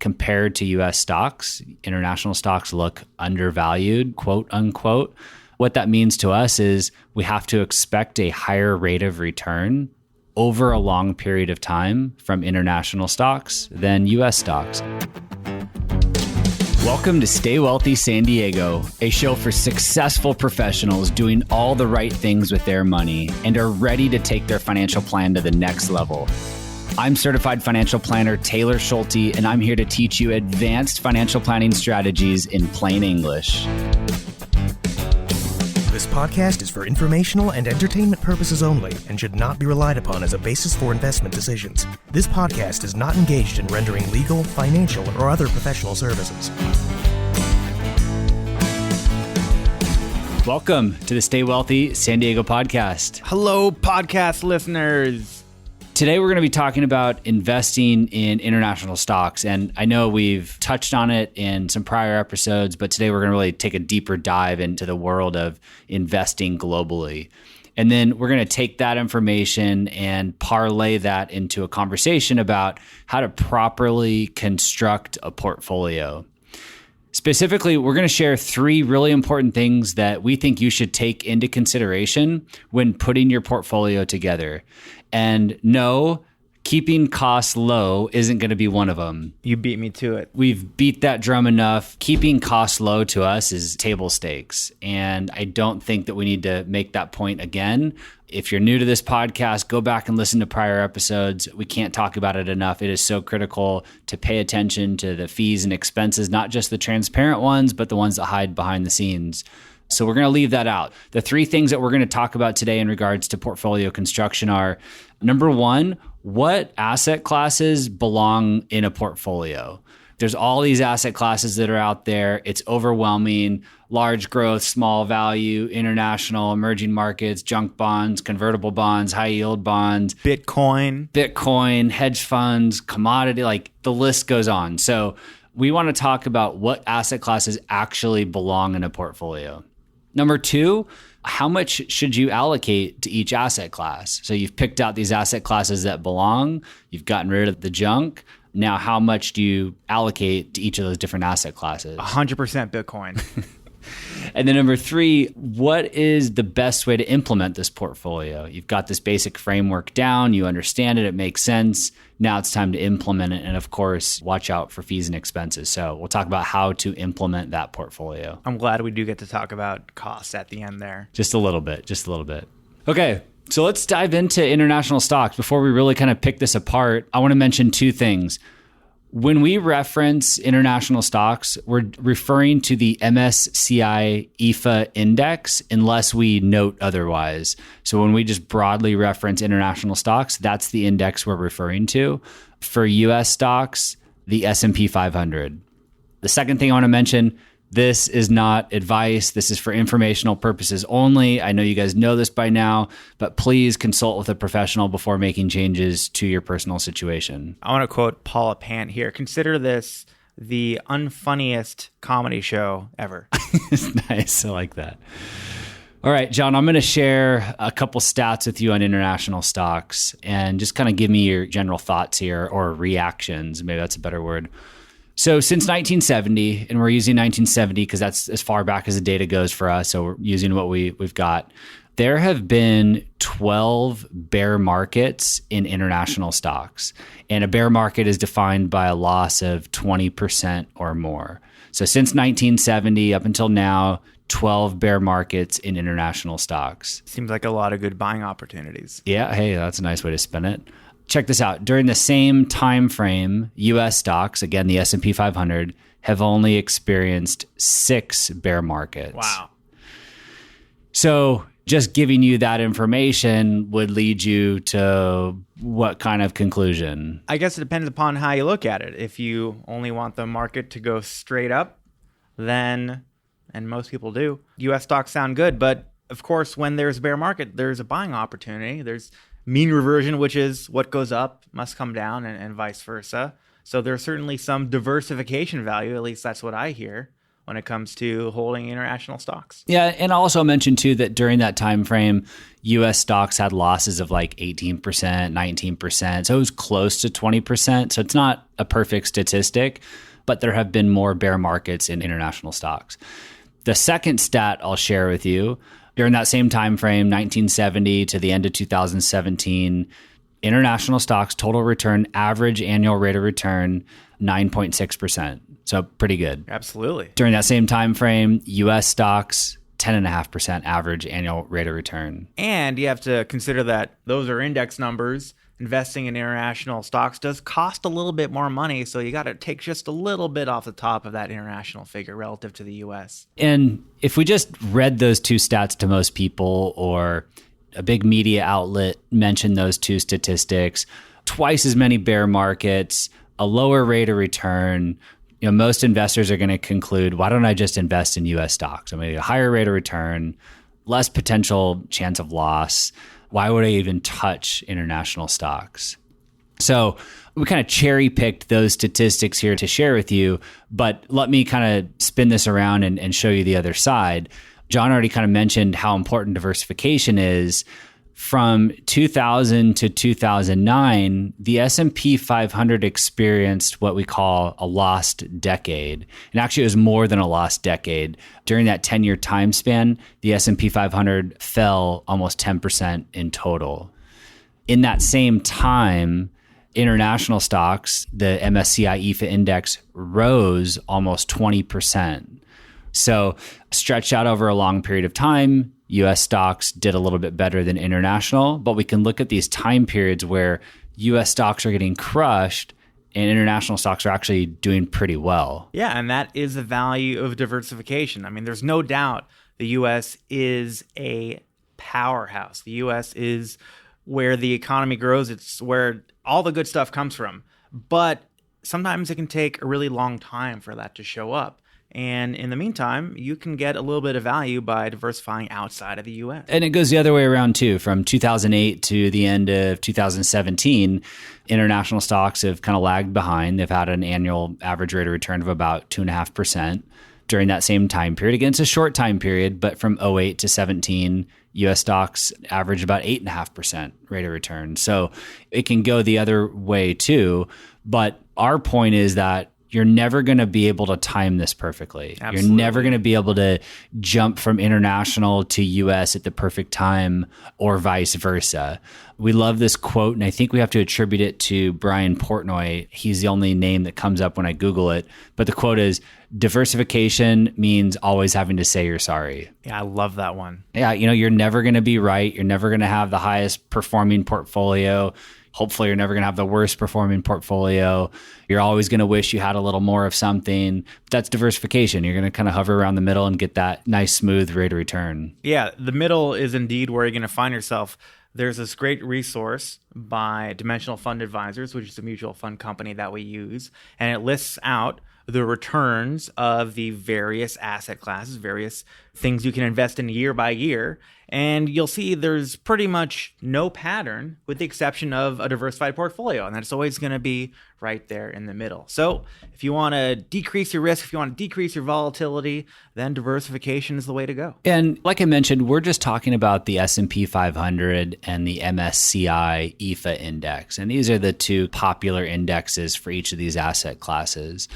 compared to US stocks. International stocks look undervalued, quote unquote. What that means to us is we have to expect a higher rate of return over a long period of time from international stocks than US stocks. Welcome to Stay Wealthy San Diego, a show for successful professionals doing all the right things with their money and are ready to take their financial plan to the next level. I'm certified financial planner Taylor Schulte, and I'm here to teach you advanced financial planning strategies in plain English. This podcast is for informational and entertainment purposes only and should not be relied upon as a basis for investment decisions. This podcast is not engaged in rendering legal, financial, or other professional services. Welcome to the Stay Wealthy San Diego podcast. Hello, podcast listeners. Today, we're going to be talking about investing in international stocks. And I know we've touched on it in some prior episodes, but today we're going to really take a deeper dive into the world of investing globally. And then we're going to take that information and parlay that into a conversation about how to properly construct a portfolio. Specifically, we're going to share 3 really important things that we think you should take into consideration when putting your portfolio together. And no, keeping costs low isn't going to be one of them. You beat me to it. We've beat that drum enough. Keeping costs low to us is table stakes. And I don't think that we need to make that point again. If you're new to this podcast, go back and listen to prior episodes. We can't talk about it enough. It is so critical to pay attention to the fees and expenses, not just the transparent ones, but the ones that hide behind the scenes. So we're going to leave that out. The 3 things that we're going to talk about today in regards to portfolio construction are, number 1, what asset classes belong in a portfolio? There's all these asset classes that are out there. It's overwhelming. Large growth, small value, international, emerging markets, junk bonds, convertible bonds, high yield bonds, Bitcoin, hedge funds, commodity, like the list goes on. So we want to talk about what asset classes actually belong in a portfolio. Number 2, how much should you allocate to each asset class? So you've picked out these asset classes that belong, you've gotten rid of the junk. Now, how much do you allocate to each of those different asset classes? 100% Bitcoin. And then number 3, what is the best way to implement this portfolio? You've got this basic framework down, you understand it, it makes sense. Now it's time to implement it. And of course, watch out for fees and expenses. So we'll talk about how to implement that portfolio. I'm glad we do get to talk about costs at the end there. Just a little bit. Okay. So let's dive into international stocks. Before we really kind of pick this apart, I want to mention 2 things. When we reference international stocks, we're referring to the MSCI EAFE index unless we note otherwise. So when we just broadly reference international stocks, that's the index we're referring to. For US stocks, the S&P 500. The second thing I want to mention, this is not advice. This is for informational purposes only. I know you guys know this by now, but please consult with a professional before making changes to your personal situation. I want to quote Paula Pant here. Consider this the unfunniest comedy show ever. Nice. I like that. All right, John, I'm going to share a couple stats with you on international stocks and just kind of give me your general thoughts here, or reactions. Maybe that's a better word. So since 1970, and we're using 1970 because that's as far back as the data goes for us, so we're using what we've got, there have been 12 bear markets in international stocks. And a bear market is defined by a loss of 20% or more. So since 1970 up until now, 12 bear markets in international stocks. Seems like a lot of good buying opportunities. Yeah, hey, that's a nice way to spin it. Check this out. During the same time frame, U.S. stocks, again, the S&P 500, have only experienced 6 bear markets. Wow. So just giving you that information would lead you to what kind of conclusion? I guess it depends upon how you look at it. If you only want the market to go straight up, then, and most people do, U.S. stocks sound good. But of course, when there's a bear market, there's a buying opportunity. There's mean reversion, which is what goes up must come down, and vice versa. So there's certainly some diversification value, at least that's what I hear, when it comes to holding international stocks. Yeah, and I'll also mention too that during that time frame, U.S. stocks had losses of like 18%, 19%. So it was close to 20%. So it's not a perfect statistic, but there have been more bear markets in international stocks. The second stat I'll share with you, during that same time frame, 1970 to the end of 2017, international stocks total return, average annual rate of return, 9.6%. So pretty good. Absolutely. During that same time frame, U.S. stocks, 10.5% average annual rate of return. And you have to consider that those are index numbers. Investing in international stocks does cost a little bit more money, so you got to take just a little bit off the top of that international figure relative to the U.S. And if we just read those two stats to most people, or a big media outlet mentioned those two statistics, twice as many bear markets, a lower rate of return, most investors are going to conclude, why don't I just invest in U.S. stocks? I'm going to get a higher rate of return, less potential chance of loss. Why would I even touch international stocks? So we kind of cherry picked those statistics here to share with you, but let me kind of spin this around and show you the other side. John already kind of mentioned how important diversification is. From 2000 to 2009, the S&P 500 experienced what we call a lost decade. And actually, it was more than a lost decade. During that 10-year time span, the S&P 500 fell almost 10% in total. In that same time, international stocks, the MSCI EAFE index, rose almost 20%. So stretched out over a long period of time, U.S. stocks did a little bit better than international, but we can look at these time periods where U.S. stocks are getting crushed and international stocks are actually doing pretty well. Yeah, and that is the value of diversification. I mean, there's no doubt the U.S. is a powerhouse. The U.S. is where the economy grows. It's where all the good stuff comes from. But sometimes it can take a really long time for that to show up. And in the meantime, you can get a little bit of value by diversifying outside of the U.S. And it goes the other way around too. From 2008 to the end of 2017, international stocks have kind of lagged behind. They've had an annual average rate of return of about 2.5% during that same time period. Again, it's a short time period, but from 08 to 17, U.S. stocks averaged about 8.5% rate of return. So it can go the other way too. But our point is that you're never going to be able to time this perfectly. Absolutely. You're never going to be able to jump from international to U.S. at the perfect time or vice versa. We love this quote, and I think we have to attribute it to Brian Portnoy. He's the only name that comes up when I Google it. But the quote is, diversification means always having to say you're sorry. Yeah, I love that one. Yeah, you're never going to be right. You're never going to have the highest performing portfolio. Hopefully, you're never going to have the worst performing portfolio. You're always going to wish you had a little more of something. That's diversification. You're going to kind of hover around the middle and get that nice, smooth rate of return. Yeah, the middle is indeed where you're going to find yourself. There's this great resource by Dimensional Fund Advisors, which is a mutual fund company that we use, and it lists out the returns of the various asset classes, various things you can invest in year by year. And you'll see there's pretty much no pattern with the exception of a diversified portfolio. And that's always going to be right there in the middle. So if you want to decrease your risk, if you want to decrease your volatility, then diversification is the way to go. And like I mentioned, we're just talking about the S&P 500 and the MSCI EAFE index. And these are the two popular indexes for each of these asset classes.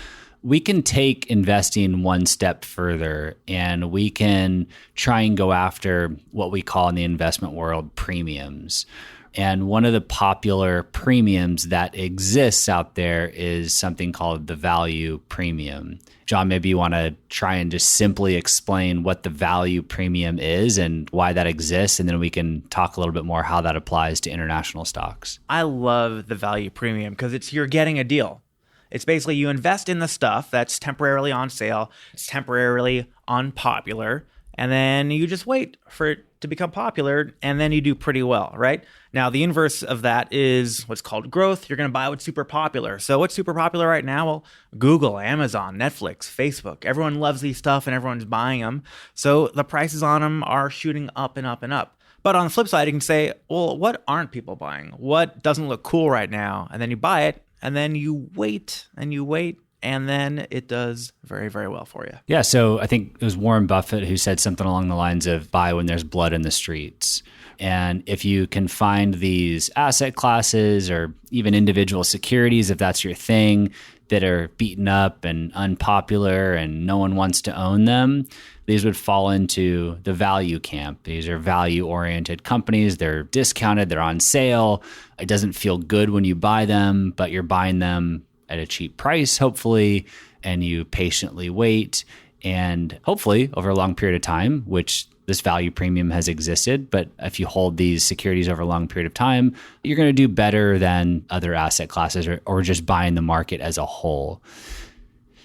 We can take investing one step further and we can try and go after what we call in the investment world premiums. And one of the popular premiums that exists out there is something called the value premium. John, maybe you want to try and just simply explain what the value premium is and why that exists, and then we can talk a little bit more how that applies to international stocks. I love the value premium because you're getting a deal. It's basically you invest in the stuff that's temporarily on sale, it's temporarily unpopular, and then you just wait for it to become popular, and then you do pretty well, right? Now, the inverse of that is what's called growth. You're going to buy what's super popular. So what's super popular right now? Well, Google, Amazon, Netflix, Facebook. Everyone loves these stuff, and everyone's buying them. So the prices on them are shooting up and up and up. But on the flip side, you can say, well, what aren't people buying? What doesn't look cool right now? And then you buy it. And then you wait and you wait and then it does very, very well for you. Yeah, so I think it was Warren Buffett who said something along the lines of buy when there's blood in the streets. And if you can find these asset classes or even individual securities, if that's your thing, that are beaten up and unpopular and no one wants to own them, these would fall into the value camp. These are value-oriented companies. They're discounted. They're on sale. It doesn't feel good when you buy them, but you're buying them at a cheap price, hopefully, and you patiently wait. And hopefully, over a long period of time, which this value premium has existed, but if you hold these securities over a long period of time, you're going to do better than other asset classes or just buying the market as a whole.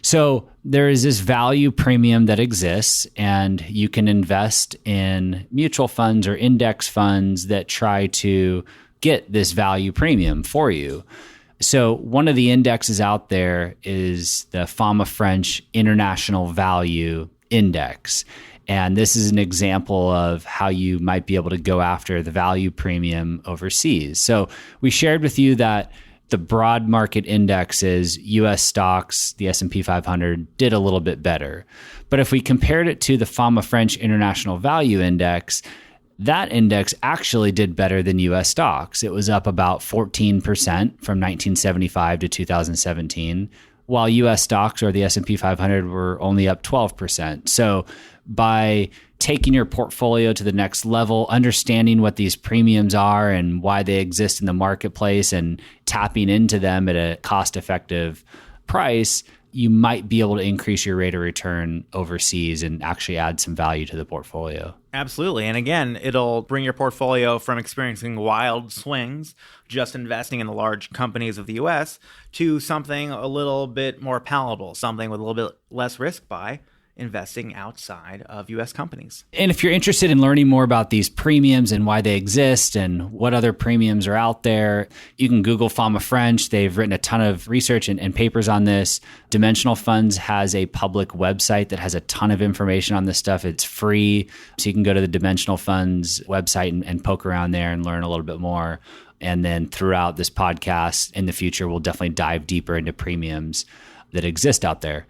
So there is this value premium that exists, and you can invest in mutual funds or index funds that try to get this value premium for you. So one of the indexes out there is the Fama French International Value Index. And this is an example of how you might be able to go after the value premium overseas. So we shared with you that the broad market indexes, US stocks, the S&P 500, did a little bit better. But if we compared it to the Fama French International Value Index, that index actually did better than US stocks. It was up about 14% from 1975 to 2017, while US stocks or the S&P 500 were only up 12%. So by taking your portfolio to the next level, understanding what these premiums are and why they exist in the marketplace and tapping into them at a cost-effective price, you might be able to increase your rate of return overseas and actually add some value to the portfolio. Absolutely. And again, it'll bring your portfolio from experiencing wild swings, just investing in the large companies of the US, to something a little bit more palatable, something with a little bit less risk by investing outside of US companies. And if you're interested in learning more about these premiums and why they exist and what other premiums are out there, you can Google Fama French. They've written a ton of research and papers on this. Dimensional Funds has a public website that has a ton of information on this stuff. It's free. So you can go to the Dimensional Funds website and poke around there and learn a little bit more. And then throughout this podcast in the future, we'll definitely dive deeper into premiums that exist out there.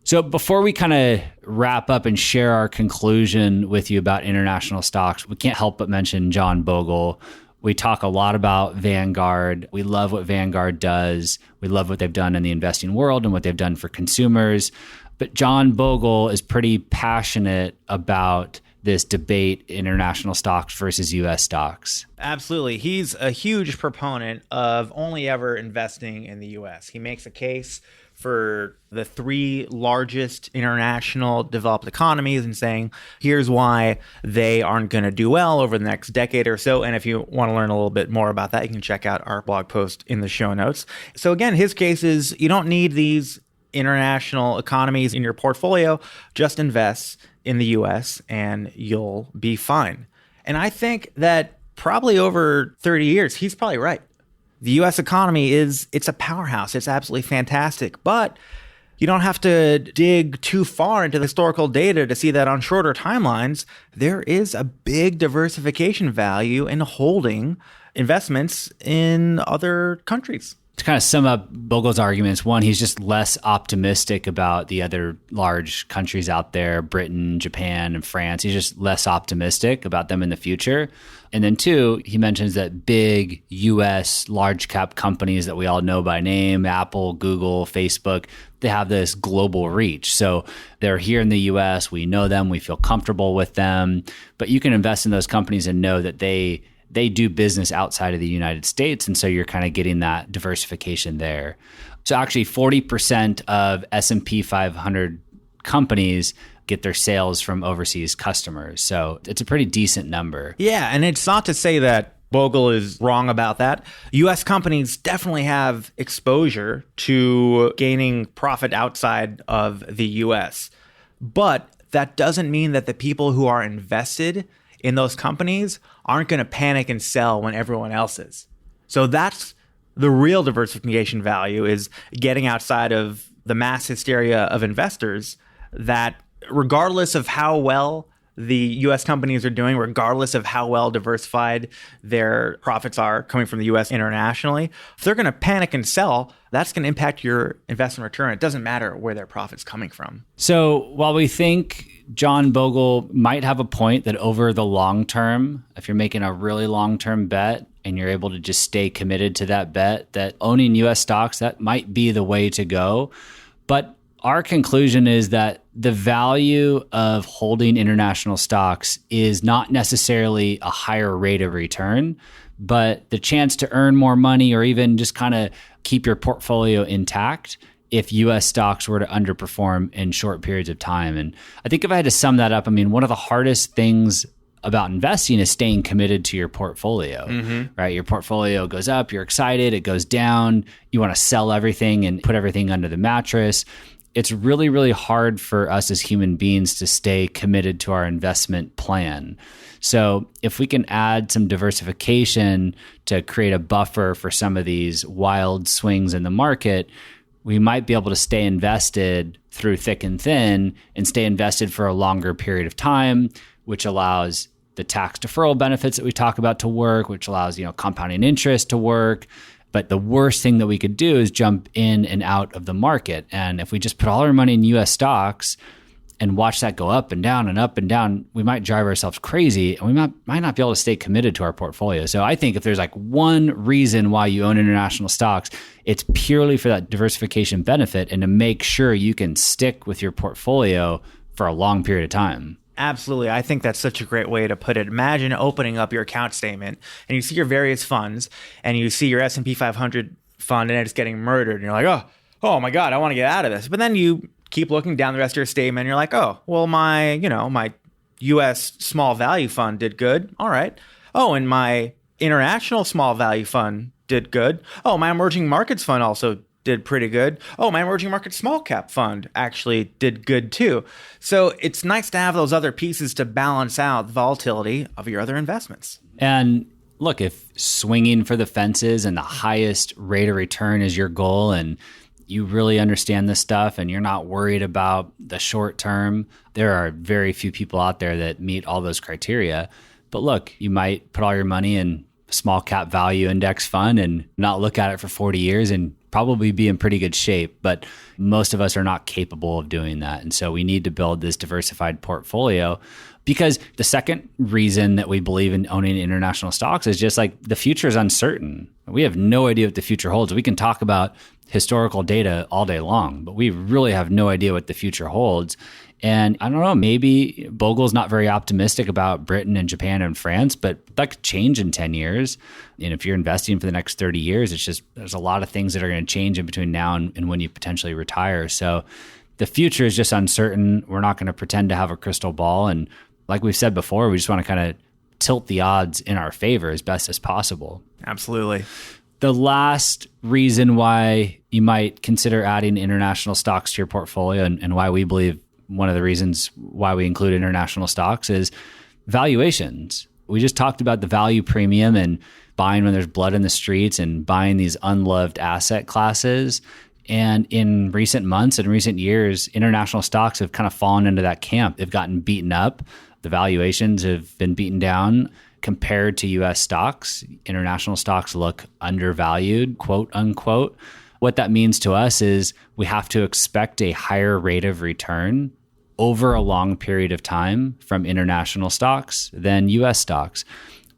So before we kind of wrap up and share our conclusion with you about international stocks, we can't help but mention John Bogle. We talk a lot about Vanguard. We love what Vanguard does. We love what they've done in the investing world and what they've done for consumers. But John Bogle is pretty passionate about this debate, international stocks versus US stocks. Absolutely. He's a huge proponent of only ever investing in the US. He makes a case for the three largest international developed economies and saying, here's why they aren't going to do well over the next decade or so. And if you want to learn a little bit more about that, you can check out our blog post in the show notes. So again, his case is you don't need these international economies in your portfolio. Just invest in the US and you'll be fine. And I think that probably over 30 years, he's probably right. The US economy it's a powerhouse. It's absolutely fantastic. But you don't have to dig too far into the historical data to see that on shorter timelines, there is a big diversification value in holding investments in other countries. To kind of sum up Bogle's arguments, one, he's just less optimistic about the other large countries out there, Britain, Japan, and France. He's just less optimistic about them in the future. And then two, he mentions that big US large cap companies that we all know by name, Apple, Google, Facebook, they have this global reach. So they're here in the US, we know them, we feel comfortable with them, but you can invest in those companies and know that they do business outside of the United States. And so you're kind of getting that diversification there. So actually 40% of S&P 500 companies get their sales from overseas customers. So it's a pretty decent number. Yeah, and it's not to say that Bogle is wrong about that. U.S. companies definitely have exposure to gaining profit outside of the U.S. But that doesn't mean that the people who are invested in those companies aren't going to panic and sell when everyone else is. So that's the real diversification value, is getting outside of the mass hysteria of investors, that regardless of how well the U.S. companies are doing, regardless of how well diversified their profits are coming from the U.S. internationally, if they're going to panic and sell, that's going to impact your investment return. It doesn't matter where their profit's coming from. So while we think John Bogle might have a point that over the long term, if you're making a really long-term bet and you're able to just stay committed to that bet, that owning US stocks, that might be the way to go. But our conclusion is that the value of holding international stocks is not necessarily a higher rate of return, but the chance to earn more money or even just kind of keep your portfolio intact if US stocks were to underperform in short periods of time. And I think if I had to sum that up, I mean, one of the hardest things about investing is staying committed to your portfolio, right? Your portfolio goes up, you're excited, it goes down, you want to sell everything and put everything under the mattress. It's really, really hard for us as human beings to stay committed to our investment plan. So if we can add some diversification to create a buffer for some of these wild swings in the market, we might be able to stay invested through thick and thin and stay invested for a longer period of time, which allows the tax deferral benefits that we talk about to work, which allows, compounding interest to work. But the worst thing that we could do is jump in and out of the market. And if we just put all our money in US stocks and watch that go up and down, we might drive ourselves crazy and we might not be able to stay committed to our portfolio. So I think if there's like one reason why you own international stocks, it's purely for that diversification benefit and to make sure you can stick with your portfolio for a long period of time. Absolutely. I think that's such a great way to put it. Imagine opening up your account statement and you see your various funds and you see your S&P 500 fund and it's getting murdered. And you're like, oh my God, I want to get out of this. But then you keep looking down the rest of your statement and you're like, oh, well, my US small value fund did good. All right. Oh, and my international small value fund did good. Oh, my emerging markets fund also did pretty good. Oh, my emerging market small cap fund actually did good too. So it's nice to have those other pieces to balance out the volatility of your other investments. And look, if swinging for the fences and the highest rate of return is your goal and you really understand this stuff and you're not worried about the short term, there are very few people out there that meet all those criteria. But look, you might put all your money in a small cap value index fund and not look at it for 40 years and probably be in pretty good shape, but most of us are not capable of doing that. And so we need to build this diversified portfolio because the second reason that we believe in owning international stocks is just like the future is uncertain. We have no idea what the future holds. We can talk about historical data all day long, but we really have no idea what the future holds. And I don't know, maybe Bogle's not very optimistic about Britain and Japan and France, but that could change in 10 years. And if you're investing for the next 30 years, it's just, there's a lot of things that are going to change in between now and when you potentially retire. So the future is just uncertain. We're not going to pretend to have a crystal ball. And like we've said before, we just want to kind of tilt the odds in our favor as best as possible. Absolutely. The last reason why you might consider adding international stocks to your portfolio and why we believe one of the reasons why we include international stocks is valuations. We just talked about the value premium and buying when there's blood in the streets and buying these unloved asset classes. And in recent months and recent years, international stocks have kind of fallen into that camp. They've gotten beaten up. The valuations have been beaten down. Compared to US stocks, international stocks look undervalued, quote unquote. What that means to us is we have to expect a higher rate of return over a long period of time from international stocks than US stocks.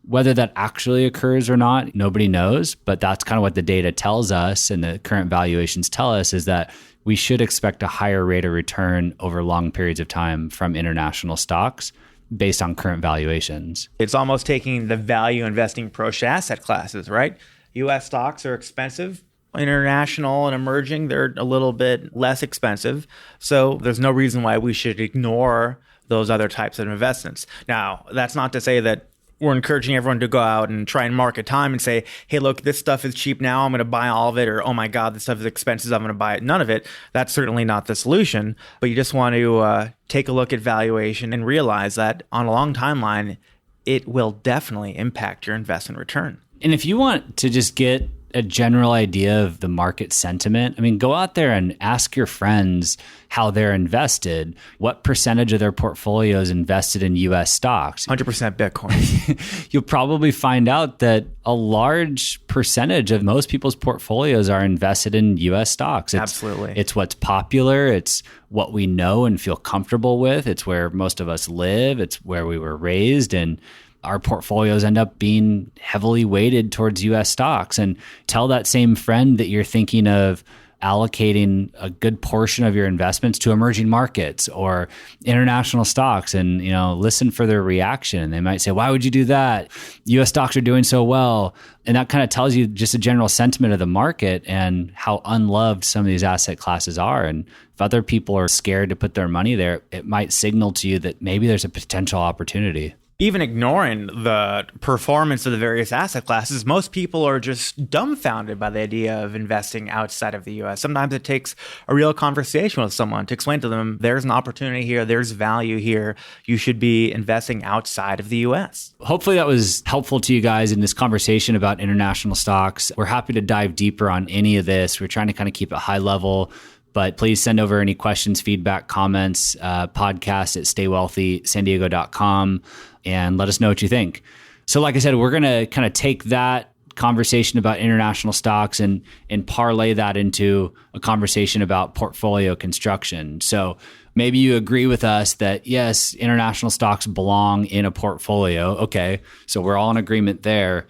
Whether that actually occurs or not, nobody knows, but that's kind of what the data tells us and the current valuations tell us is that we should expect a higher rate of return over long periods of time from international stocks based on current valuations. It's almost taking the value investing approach to asset classes, right? US stocks are expensive. International and emerging, they're a little bit less expensive. So there's no reason why we should ignore those other types of investments. Now, that's not to say that we're encouraging everyone to go out and try and market time and say, hey, look, this stuff is cheap now, I'm going to buy all of it, or oh my God, this stuff is expensive, I'm going to buy it. None of it. That's certainly not the solution. But you just want to take a look at valuation and realize that on a long timeline, it will definitely impact your investment return. And if you want to just get a general idea of the market sentiment, I mean, go out there and ask your friends how they're invested. What percentage of their portfolio is invested in US stocks? 100% Bitcoin. You'll probably find out that a large percentage of most people's portfolios are invested in US stocks. Absolutely. It's what's popular. It's what we know and feel comfortable with. It's where most of us live. It's where we were raised. And our portfolios end up being heavily weighted towards US stocks. And tell that same friend that you're thinking of allocating a good portion of your investments to emerging markets or international stocks, and listen for their reaction. They might say, why would you do that? US stocks are doing so well. And that kind of tells you just a general sentiment of the market and how unloved some of these asset classes are. And if other people are scared to put their money there, it might signal to you that maybe there's a potential opportunity. Even ignoring the performance of the various asset classes, most people are just dumbfounded by the idea of investing outside of the US. Sometimes it takes a real conversation with someone to explain to them, there's an opportunity here, there's value here, you should be investing outside of the US. Hopefully that was helpful to you guys in this conversation about international stocks. We're happy to dive deeper on any of this. We're trying to kind of keep it high level. But please send over any questions, feedback, comments, podcast at staywealthysandiego.com, and let us know what you think. So like I said, we're going to kind of take that conversation about international stocks and parlay that into a conversation about portfolio construction. So maybe you agree with us that, yes, international stocks belong in a portfolio. Okay, so we're all in agreement there.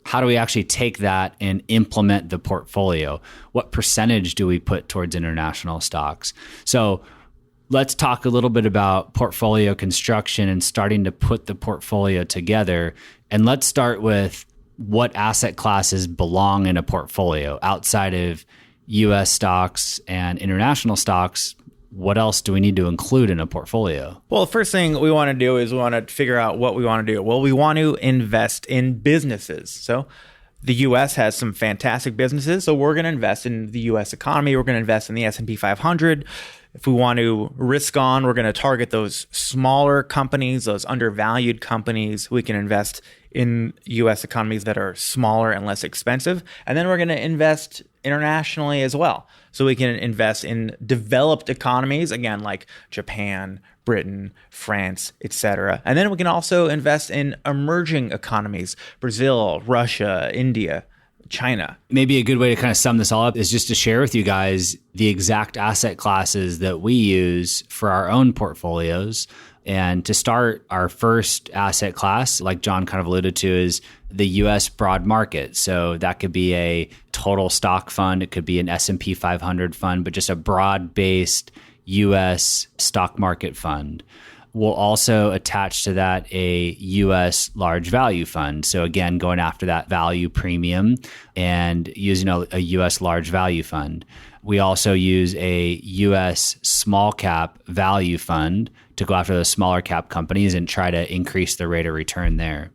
How do we actually take that and implement the portfolio? What percentage do we put towards international stocks? So let's talk a little bit about portfolio construction and starting to put the portfolio together. And let's start with what asset classes belong in a portfolio outside of US stocks and international stocks. What else do we need to include in a portfolio? Well, the first thing we want to do is we want to figure out what we want to do. Well, we want to invest in businesses. So the U.S. has some fantastic businesses, so we're going to invest in the U.S. economy. We're going to invest in the S&P 500. If we want to risk on, we're going to target those smaller companies, those undervalued companies. We can invest in U.S. economies that are smaller and less expensive. And then we're going to invest internationally as well. So we can invest in developed economies, again, like Japan, Britain, France, etc. And then we can also invest in emerging economies, Brazil, Russia, India, China. Maybe a good way to kind of sum this all up is just to share with you guys the exact asset classes that we use for our own portfolios. And to start, our first asset class, like John kind of alluded to, is the U.S. broad market. So that could be a total stock fund. It could be an S&P 500 fund, but just a broad-based U.S. stock market fund. We'll also attach to that a U.S. large value fund. So again, going after that value premium and using a U.S. large value fund. We also use a U.S. small cap value fund to go after the smaller cap companies and try to increase the rate of return there.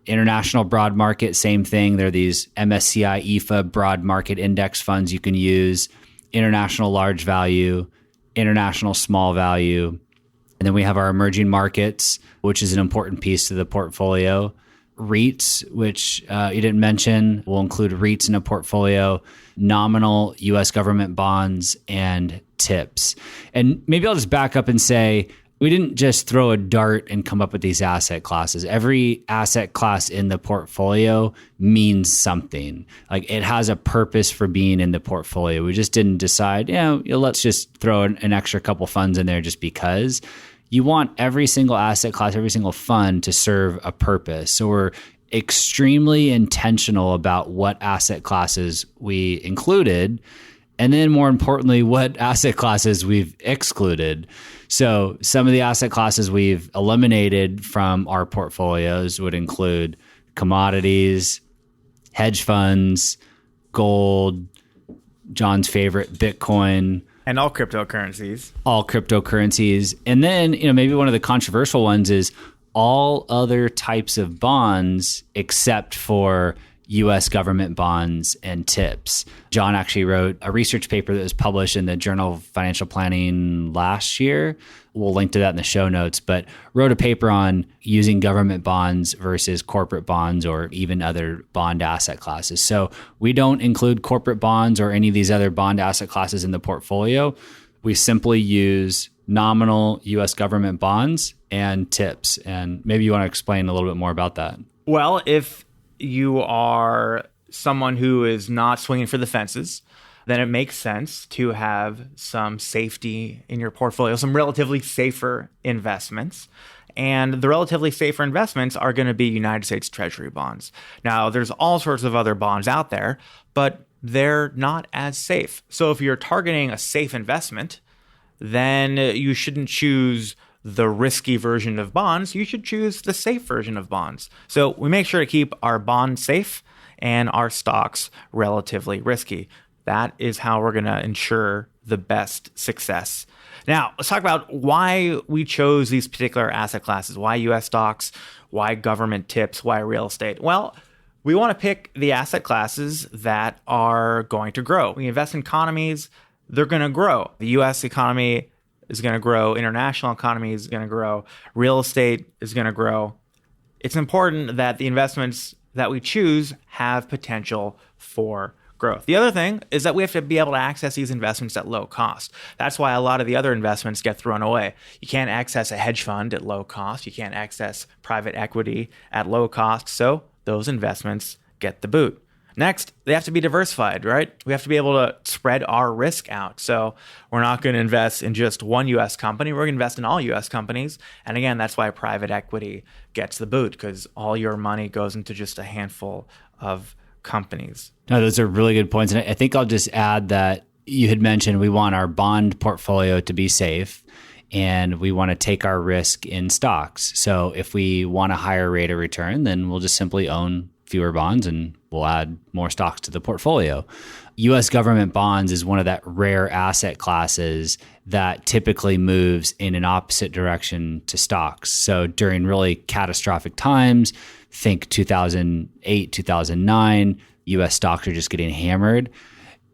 International broad market, same thing. There are these MSCI EFA broad market index funds you can use, international large value, international small value. And then we have our emerging markets, which is an important piece to the portfolio. REITs, which you didn't mention, we'll include REITs in a portfolio, nominal U.S. government bonds, and TIPS. And maybe I'll just back up and say, we didn't just throw a dart and come up with these asset classes. Every asset class in the portfolio means something. Like it has a purpose for being in the portfolio. We just didn't decide, let's just throw an extra couple funds in there just because. You want every single asset class, every single fund to serve a purpose. So we're extremely intentional about what asset classes we included, and then more importantly, what asset classes we've excluded. So some of the asset classes we've eliminated from our portfolios would include commodities, hedge funds, gold, John's favorite, Bitcoin, and all cryptocurrencies. And then, maybe one of the controversial ones is all other types of bonds except for US government bonds and TIPS. John actually wrote a research paper that was published in the Journal of Financial Planning last year. We'll link to that in the show notes, but wrote a paper on using government bonds versus corporate bonds or even other bond asset classes. So we don't include corporate bonds or any of these other bond asset classes in the portfolio. We simply use nominal US government bonds and TIPS. And maybe you want to explain a little bit more about that. Well, if you are someone who is not swinging for the fences, then it makes sense to have some safety in your portfolio, some relatively safer investments. And the relatively safer investments are going to be United States Treasury bonds. Now, there's all sorts of other bonds out there, but they're not as safe. So if you're targeting a safe investment, then you shouldn't choose the risky version of bonds. You should choose the safe version of bonds. So we make sure to keep our bonds safe and our stocks relatively risky. That is how we're going to ensure the best success. Now, let's talk about why we chose these particular asset classes. Why US stocks? Why government TIPS? Why real estate? Well, we want to pick the asset classes that are going to grow. We invest in economies, they're going to grow. The US economy is going to grow. International economy is going to grow. Real estate is going to grow. It's important that the investments that we choose have potential for growth. The other thing is that we have to be able to access these investments at low cost. That's why a lot of the other investments get thrown away. You can't access a hedge fund at low cost. You can't access private equity at low cost. So those investments get the boot. Next, they have to be diversified, right? We have to be able to spread our risk out. So we're not going to invest in just one US company. We're going to invest in all US companies. And again, that's why private equity gets the boot, because all your money goes into just a handful of companies. No, those are really good points. And I think I'll just add that you had mentioned we want our bond portfolio to be safe and we want to take our risk in stocks. So if we want a higher rate of return, then we'll just simply own fewer bonds and we'll add more stocks to the portfolio. US government bonds is one of that rare asset classes that typically moves in an opposite direction to stocks. So during really catastrophic times, think 2008, 2009, US stocks are just getting hammered.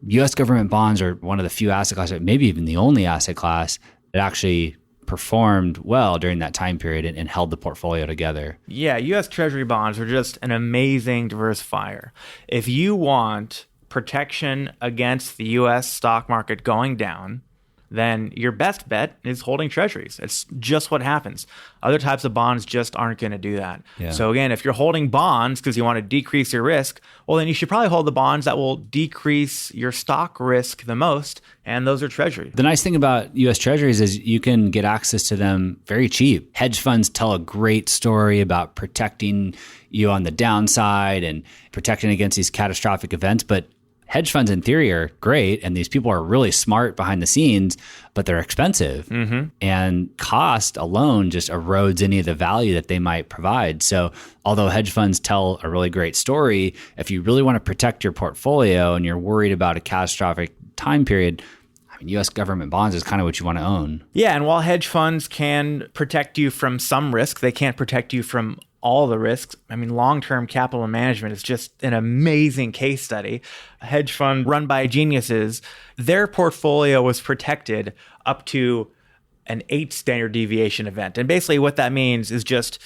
US government bonds are one of the few asset classes, maybe even the only asset class that actually performed well during that time period and held the portfolio together. Yeah, US Treasury bonds are just an amazing diversifier. If you want protection against the US stock market going down, then your best bet is holding treasuries. It's just what happens. Other types of bonds just aren't going to do that. Yeah. So again, if you're holding bonds because you want to decrease your risk, well, then you should probably hold the bonds that will decrease your stock risk the most, and those are treasuries. The nice thing about U.S. treasuries is you can get access to them very cheap. Hedge funds tell a great story about protecting you on the downside and protecting against these catastrophic events, but hedge funds in theory are great, and these people are really smart behind the scenes, but they're expensive. Mm-hmm. And cost alone just erodes any of the value that they might provide. So although hedge funds tell a really great story, if you really want to protect your portfolio and you're worried about a catastrophic time period, I mean, U.S. government bonds is kind of what you want to own. Yeah, and while hedge funds can protect you from some risk, they can't protect you from all the risks. I mean, long-term capital management is just an amazing case study. A hedge fund run by geniuses, their portfolio was protected up to an 8 standard deviation event. And basically what that means is just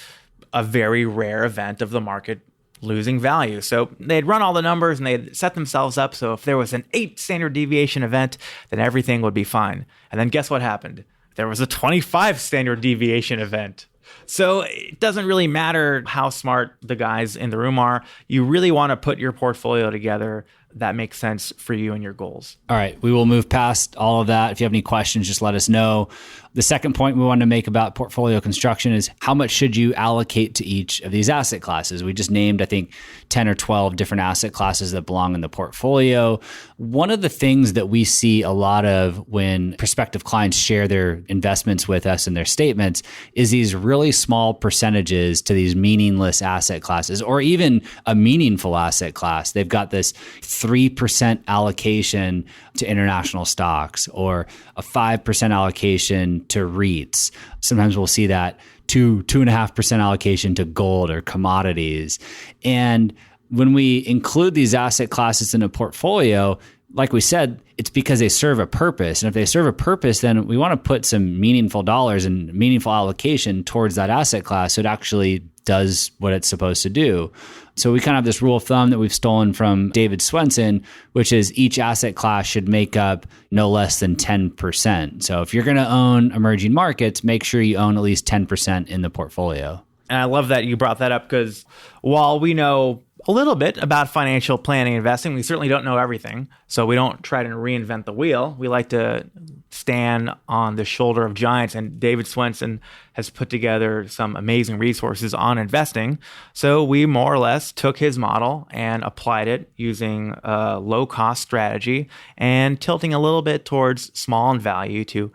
a very rare event of the market losing value. So they'd run all the numbers and they'd set themselves up so if there was an 8 standard deviation event, then everything would be fine. And then guess what happened? There was a 25 standard deviation event. So it doesn't really matter how smart the guys in the room are. You really want to put your portfolio together that makes sense for you and your goals. All right. We will move past all of that. If you have any questions, just let us know. The second point we want to make about portfolio construction is how much should you allocate to each of these asset classes? We just named, I think, 10 or 12 different asset classes that belong in the portfolio. One of the things that we see a lot of when prospective clients share their investments with us in their statements is these really small percentages to these meaningless asset classes, or even a meaningful asset class. They've got this 3% allocation to international stocks or a 5% allocation to REITs. Sometimes we'll see that 2.5% allocation to gold or commodities. And when we include these asset classes in a portfolio, like we said, it's because they serve a purpose. And if they serve a purpose, then we want to put some meaningful dollars and meaningful allocation towards that asset class so it actually does what it's supposed to do. So we kind of have this rule of thumb that we've stolen from David Swensen, which is each asset class should make up no less than 10%. So if you're going to own emerging markets, make sure you own at least 10% in the portfolio. And I love that you brought that up because while we know a little bit about financial planning and investing, we certainly don't know everything. So we don't try to reinvent the wheel. We like to stand on the shoulder of giants. And David Swensen has put together some amazing resources on investing. So we more or less took his model and applied it using a low-cost strategy and tilting a little bit towards small in value to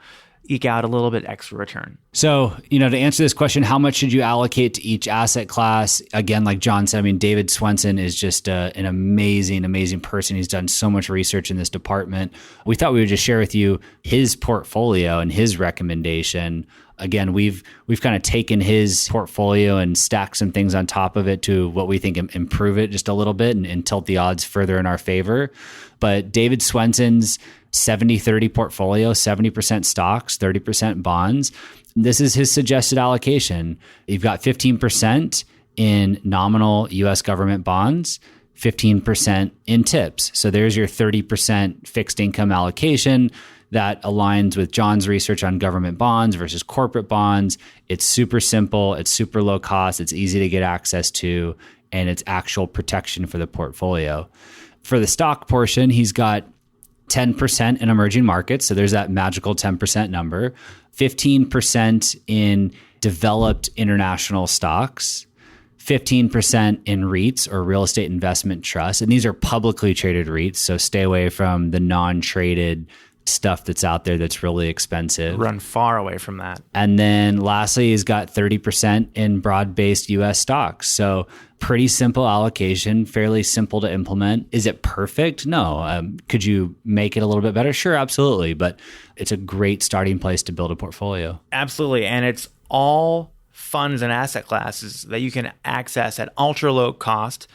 eke out a little bit extra return. So, to answer this question, how much should you allocate to each asset class? Again, like John said, David Swensen is just an amazing, amazing person. He's done so much research in this department. We thought we would just share with you his portfolio and his recommendation. Again, we've kind of taken his portfolio and stacked some things on top of it to what we think improve it just a little bit and tilt the odds further in our favor. But David Swensen's 70-30 portfolio, 70% stocks, 30% bonds. This is his suggested allocation. You've got 15% in nominal U.S. government bonds, 15% in tips. So there's your 30% fixed income allocation that aligns with John's research on government bonds versus corporate bonds. It's super simple. It's super low cost. It's easy to get access to, and it's actual protection for the portfolio. For the stock portion, he's got 10% in emerging markets. So there's that magical 10% number, 15% in developed international stocks, 15% in REITs or real estate investment trusts. And these are publicly traded REITs. So stay away from the non-traded stuff that's out there that's really expensive. Run far away from that. And then lastly, he's got 30% in broad-based US stocks. So pretty simple allocation, fairly simple to implement. Is it perfect? No. Could you make it a little bit better? Sure, absolutely. But it's a great starting place to build a portfolio. Absolutely. And it's all funds and asset classes that you can access at ultra low cost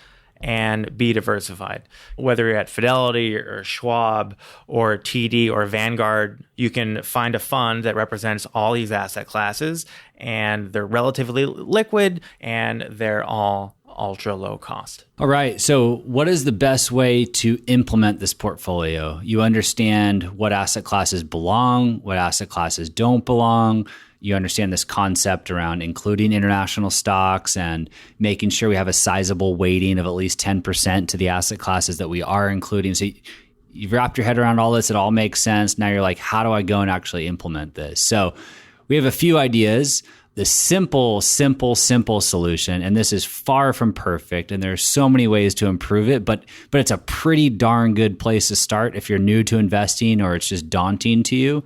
and be diversified. Whether you're at Fidelity or Schwab or TD or Vanguard, you can find a fund that represents all these asset classes, and they're relatively liquid and they're all ultra low cost. All right. So what is the best way to implement this portfolio? You understand what asset classes belong, what asset classes don't belong. You understand this concept around including international stocks and making sure we have a sizable weighting of at least 10% to the asset classes that we are including. So you've wrapped your head around all this. It all makes sense. Now you're like, how do I go and actually implement this? So we have a few ideas. The simple solution, and this is far from perfect, and there's so many ways to improve it, but it's a pretty darn good place to start if you're new to investing or it's just daunting to you.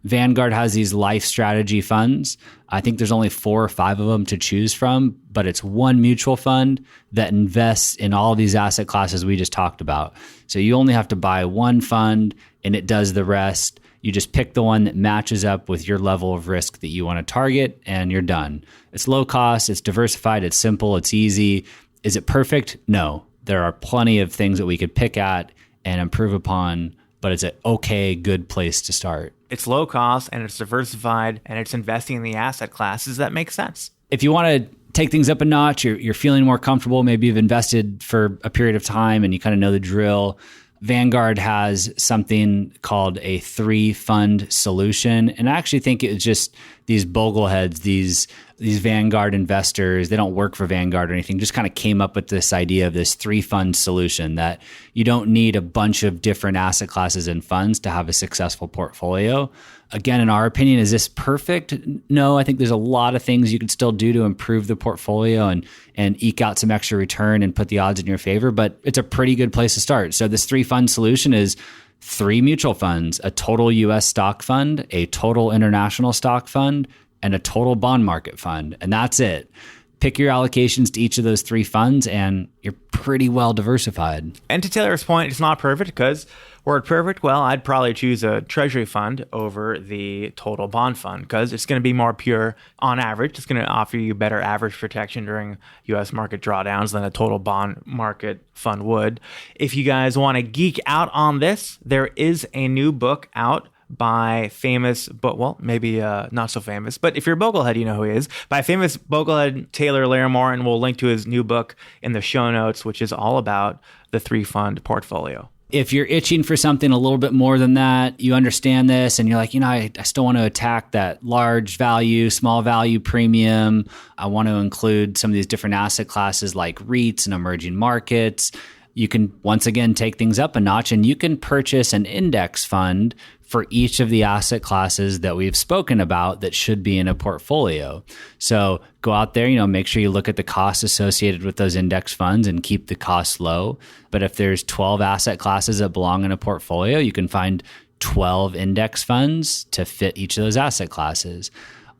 Vanguard has these life strategy funds. I think there's only 4 or 5 of them to choose from, but it's one mutual fund that invests in all of these asset classes we just talked about. So you only have to buy one fund and it does the rest. You just pick the one that matches up with your level of risk that you want to target, and you're done. It's low cost, it's diversified, it's simple, it's easy. Is it perfect? No. There are plenty of things that we could pick at and improve upon, but it's an okay, good place to start. It's low cost and it's diversified and it's investing in the asset classes that make sense. If you want to take things up a notch, you're feeling more comfortable, maybe you've invested for a period of time and you kind of know the drill, Vanguard has something called a 3-fund solution. And I actually think it's just these bogleheads, these Vanguard investors, they don't work for Vanguard or anything, just kind of came up with this idea of this 3-fund solution that you don't need a bunch of different asset classes and funds to have a successful portfolio. Again, in our opinion, is this perfect? No, I think there's a lot of things you could still do to improve the portfolio and eke out some extra return and put the odds in your favor, but it's a pretty good place to start. So this 3-fund solution is 3 mutual funds, a total US stock fund, a total international stock fund, and a total bond market fund. And that's it. Pick your allocations to each of those 3 funds and you're pretty well diversified. And to Taylor's point, it's not perfect because Word perfect? Well, I'd probably choose a treasury fund over the total bond fund because it's going to be more pure on average. It's going to offer you better average protection during U.S. market drawdowns than a total bond market fund would. If you guys want to geek out on this, there is a new book out by famous, but well, maybe not so famous, but if you're a Boglehead, you know who he is, by famous Boglehead Taylor Larimore, and we'll link to his new book in the show notes, which is all about the 3-fund portfolio. If you're itching for something a little bit more than that, you understand this and you're like, I still want to attack that large value, small value premium. I want to include some of these different asset classes like REITs and emerging markets. You can once again take things up a notch and you can purchase an index fund for each of the asset classes that we've spoken about that should be in a portfolio. So go out there, make sure you look at the costs associated with those index funds and keep the costs low. But if there's 12 asset classes that belong in a portfolio, you can find 12 index funds to fit each of those asset classes.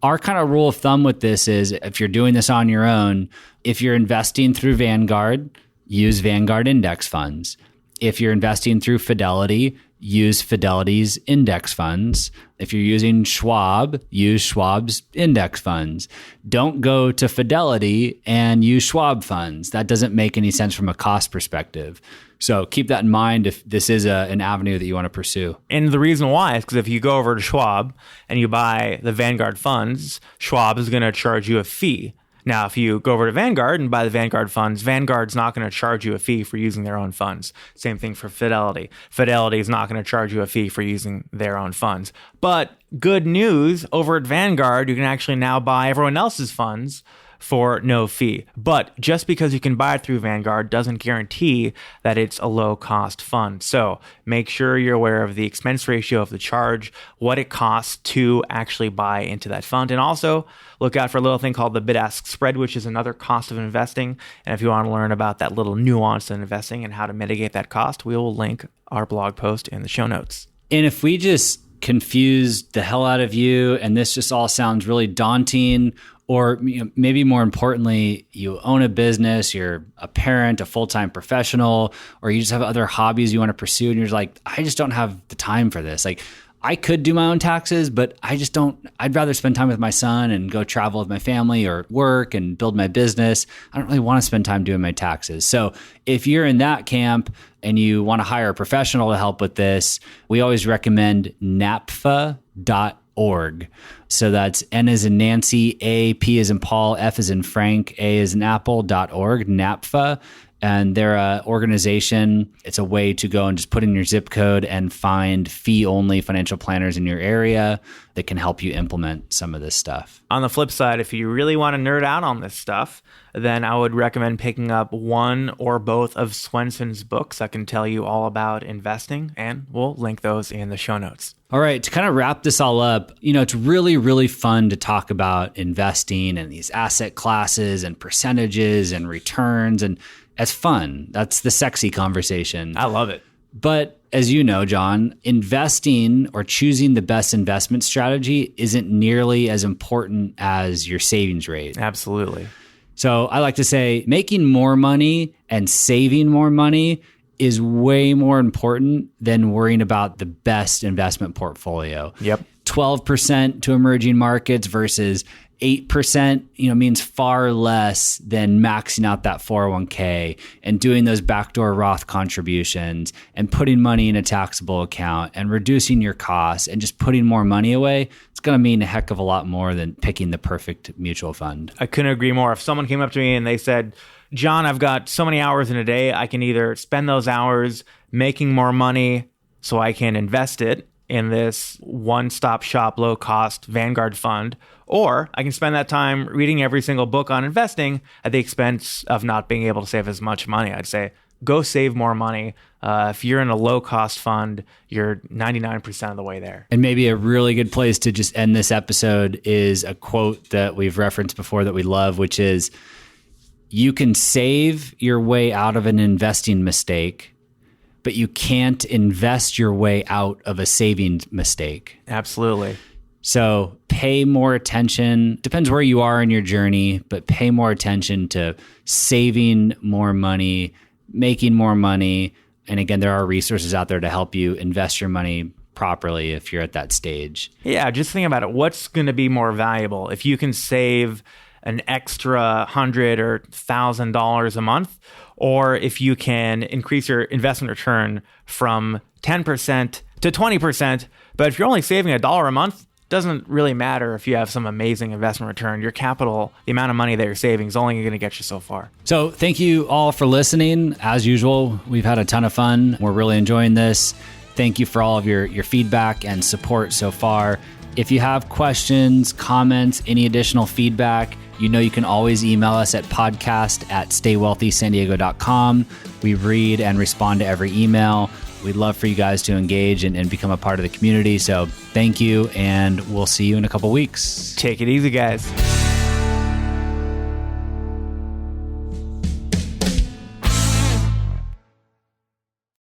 Our kind of rule of thumb with this is if you're doing this on your own, if you're investing through Vanguard, use Vanguard index funds. If you're investing through Fidelity, use Fidelity's index funds. If you're using Schwab, use Schwab's index funds. Don't go to Fidelity and use Schwab funds. That doesn't make any sense from a cost perspective. So keep that in mind if this is an avenue that you want to pursue. And the reason why is because if you go over to Schwab and you buy the Vanguard funds, Schwab is going to charge you a fee. Now, if you go over to Vanguard and buy the Vanguard funds, Vanguard's not going to charge you a fee for using their own funds. Same thing for Fidelity. Fidelity is not going to charge you a fee for using their own funds. But good news, over at Vanguard, you can actually now buy everyone else's funds for no fee. But just because you can buy it through Vanguard doesn't guarantee that it's a low-cost fund. So make sure you're aware of the expense ratio of the charge, what it costs to actually buy into that fund. And also look out for a little thing called the bid-ask spread, which is another cost of investing. And if you want to learn about that little nuance in investing and how to mitigate that cost, we will link our blog post in the show notes. And if we just confused the hell out of you and this just all sounds really daunting, or maybe more importantly, you own a business, you're a parent, a full-time professional, or you just have other hobbies you want to pursue and you're like, I just don't have the time for this. Like, I could do my own taxes, but I'd rather spend time with my son and go travel with my family or work and build my business. I don't really want to spend time doing my taxes. So if you're in that camp and you want to hire a professional to help with this, we always recommend napfa.org. So that's N as in Nancy, A, P as in Paul, F as in Frank, A as in Apple.org, NAPFA. And they're an organization. It's a way to go and just put in your zip code and find fee-only financial planners in your area that can help you implement some of this stuff. On the flip side, if you really want to nerd out on this stuff, then I would recommend picking up one or both of Swenson's books that can tell you all about investing, and we'll link those in the show notes. All right, to kind of wrap this all up, it's really, really fun to talk about investing and these asset classes and percentages and returns, and it's fun. That's the sexy conversation. I love it. But as you know, John, investing or choosing the best investment strategy isn't nearly as important as your savings rate. Absolutely. So I like to say making more money and saving more money is way more important than worrying about the best investment portfolio. Yep. 12% to emerging markets versus 8%, means far less than maxing out that 401k and doing those backdoor Roth contributions and putting money in a taxable account and reducing your costs and just putting more money away. It's going to mean a heck of a lot more than picking the perfect mutual fund. I couldn't agree more. If someone came up to me and they said, John, I've got so many hours in a day, I can either spend those hours making more money so I can invest it in this one-stop shop, low-cost Vanguard fund, or I can spend that time reading every single book on investing at the expense of not being able to save as much money. I'd say go save more money. If you're in a low-cost fund, you're 99% of the way there. And maybe a really good place to just end this episode is a quote that we've referenced before that we love, which is, you can save your way out of an investing mistake, but you can't invest your way out of a savings mistake. Absolutely. So pay more attention. Depends where you are in your journey, but pay more attention to saving more money, making more money, And again, there are resources out there to help you invest your money properly if you're at that stage. Yeah, just think about it. What's going to be more valuable? If you can save an extra $100 or $1,000 a month, or if you can increase your investment return from 10% to 20%, but if you're only saving $1 a month, doesn't really matter if you have some amazing investment return. Your capital, the amount of money that you're saving is only going to get you so far. So thank you all for listening. As usual, we've had a ton of fun. We're really enjoying this. Thank you for all of your feedback and support so far. If you have questions, comments, any additional feedback, you know you can always email us at podcast@staywealthysandiego.com. We read and respond to every email. We'd love for you guys to engage and become a part of the community. So thank you, and we'll see you in a couple weeks. Take it easy, guys.